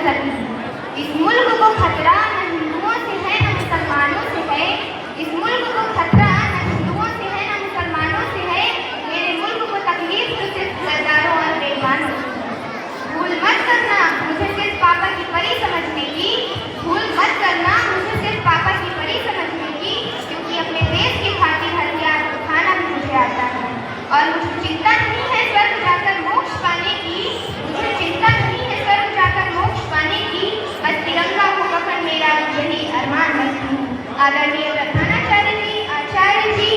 सकी। इस मुल्क को खतरा न हिंदुओं से है न मुसलमानों से है, इस मुल्क को खतरा न हिंदुओं से है न मुसलमानों से है, मेरे मुल्क को तकलीफ तो सिर्फ गद्दारों और बेईमानों से। भूल मत करना मुझे सिर्फ पापा की परी समझने की, भूल मत करना मुझे सिर्फ पापा की परी समझने की, क्योंकि अपने देश की खातिर हथियार उठाना भी मुझे आता है। और मुझे चिंता नहीं है स्वर्ग जाकर मोक्ष पाने की, मुझे चिंता नहीं है स्वर्ग जाकर मोक्ष पाने की, बस तिरंगा को पकड़ मेरा यही अरमान रखती हूँ। आदरणीय प्रधानाचार्य जी,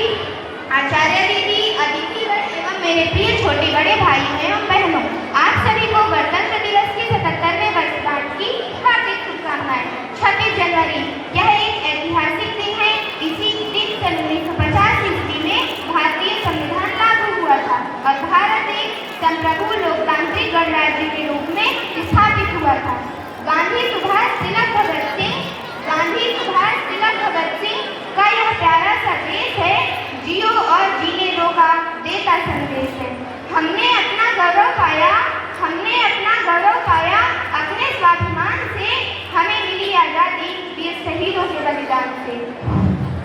आचार्य दीदी, अतिथिगण एवं मेरे प्रिय छोटे बड़े भाई एवं बहनों, आप सभी को गणतंत्र दिवस की 77वें वर्षगांठ की हार्दिक शुभकामनाएं। 26 जनवरी यह एक ऐतिहासिक दिन है। इसी दिन सन 1950 ईस्वी में भारतीय संविधान लागू हुआ था और भारत एक संप्रभु लोकतांत्रिक गणराज्य के रूप में स्थापित हुआ था। गांधी सुभाष तिलक भगत सिंह का यह प्यारा सा देश है, जियो और जीने दो का देता संदेश है। हमने अपना गौरव पाया अपने स्वाभिमान से, हमें मिली आजादी वीर शहीदों के बलिदान से।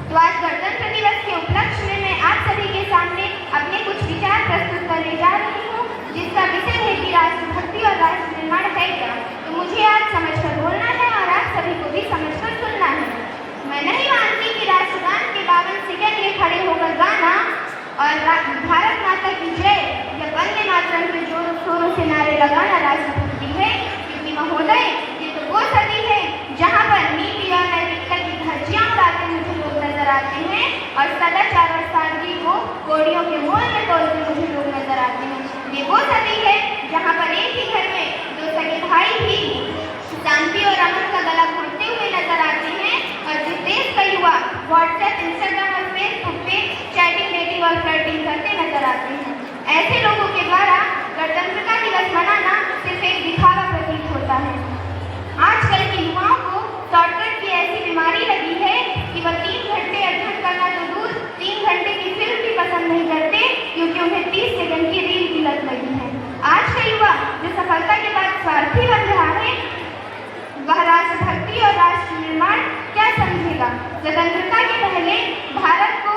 तो आज गणतंत्र दिवस के उपलक्ष्य में मैं आप सभी के सामने अपने कुछ विचार प्रस्तुत करने जा रही हूँ, जिसका विषय है कि राष्ट्रभक्ति और राष्ट्र निर्माण है क्या। तो मुझे आज समझकर बोलना है और आप सभी को भी समझकर सुनना है। मैं नहीं मानती कि राष्ट्रगान के 52 सेकंड में खड़े होकर गाना और भारत माता की जय या वंदे मातरम के जोरों शोरों से नारे लगाना राष्ट्रभक्ति है, क्योंकि महोदय ये तो वो सदी है जहाँ पर नीति और नैतिकता की धज्जियां उड़ाते मुझे लोग नजर आते हैं और सदाचार और सादगी को कोड़ियों के मोल में तोलते मुझे लोग नजर आते हैं। ये वो सदी है जहाँ पर एक ही घर में दो सगे भाई भी शांति और अमन का गला घोंटते हुए नजर आते हैं और जिस देश का युवा व्हाट्सएप, इंस्टाग्राम और फेसबुक पे चैटिंग, डेटिंग और फ्लर्टिंग करते नजर आते हैं। ऐसे लोगों के द्वारा गणतंत्रता दिवस मनाना सिर्फ एक दिखावा प्रतीत होता है। आजकल के युवाओं को शॉर्टकट की ऐसी बीमारी लगी है कि वह 3 घंटे अध्ययन करना तो दूर 3 घंटे की फिल्म भी पसंद नहीं करते, क्योंकि उन्हें 30 सेकंड की रील की लत लगी है। आज का युवा जो सफलता के बाद स्वार्थी बन रहा है, वह राष्ट्रभक्ति और राष्ट्र निर्माण क्या समझेगा। स्वतंत्रता के पहले भारत को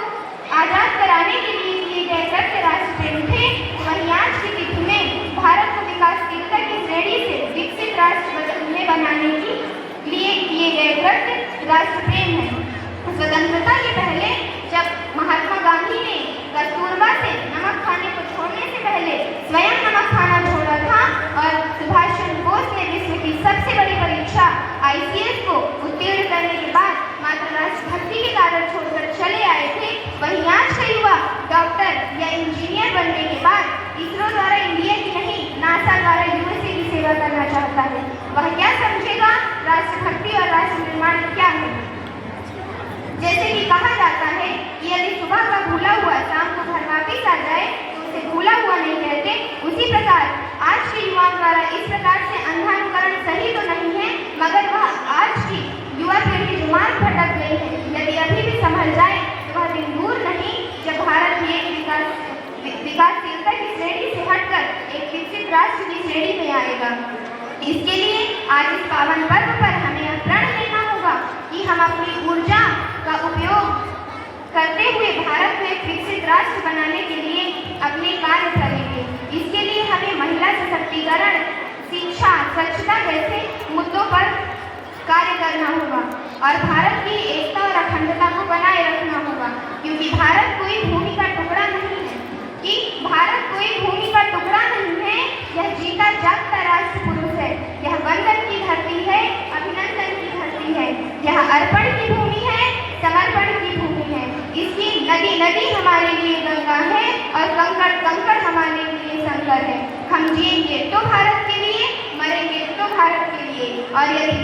आजाद कराने के लिए किए गए सत्य राष्ट्र प्रेम थे, वहीं आज की तिथि में भारत को विकासशीलता की श्रेणी से विकसित राष्ट्र में बनाने के लिए किए गए कृत्य राष्ट्र प्रेम है। स्वतंत्रता के पहले जब महात्मा गांधी ने कस्तूरबा से नमक खाने को छोड़ने से पहले स्वयं नमक खाना छोड़ा था और सुभाष चंद्र बोस ने विश्व की सबसे बड़ी परीक्षा ICS को उत्तीर्ण करने के बाद मात्र राष्ट्रभक्ति के कारण छोड़कर चले आए थे, वहीं आज का युवा डॉक्टर या इंजीनियर बनने के बाद इसरो द्वारा इंडिया की नहीं नासा द्वारा USA की सेवा करना चाहता है। वह क्या समझेगा राष्ट्रभक्ति और राष्ट्र निर्माण क्या है। जैसे कि कहा जाता है कि यदि सुबह का भूला हुआ शाम को घर वापिस आ जाए तो उसे भूला हुआ नहीं कहते, उसी प्रकार आज के युवाओं द्वारा इस प्रकार से अंधानुकरण सही तो नहीं है, मगर वह आज की युवा पीढ़ी जो मार्ग भटक गई है, यदि अभी भी संभल जाए तो वह दिन दूर नहीं जब भारत एक विकासशीलता की श्रेणी से हटकर एक विकसित राष्ट्र की श्रेणी में आएगा। इसके लिए आज इस पावन पर्व पर हमें यह प्रण लेना होगा कि हम अपनी ऊर्जा का उपयोग करते हुए भारत को एक विकसित राष्ट्र बनाने के लिए अपने कार्य करेंगे। इसके लिए हमें महिला सशक्तिकरण, शिक्षा, स्वच्छता जैसे मुद्दों पर कार्य करना होगा और भारत की एकता और अखंडता को बनाए रखना होगा, क्योंकि भारत कोई भूमि का टुकड़ा नहीं है, यह जीता जागता राष्ट्र पुरुष है, यह वंदन की धरती है, अभिनंदन की धरती है, यह अर्पण की भूमि है, समर्पण की भूमि है। इसकी नदी नदी हमारे लिए गंगा है और कंकड़ कंकड़ हमारे लिए शंकर है। हम जिएंगे तो भारत के लिए, मरेंगे तो भारत के लिए, और यदि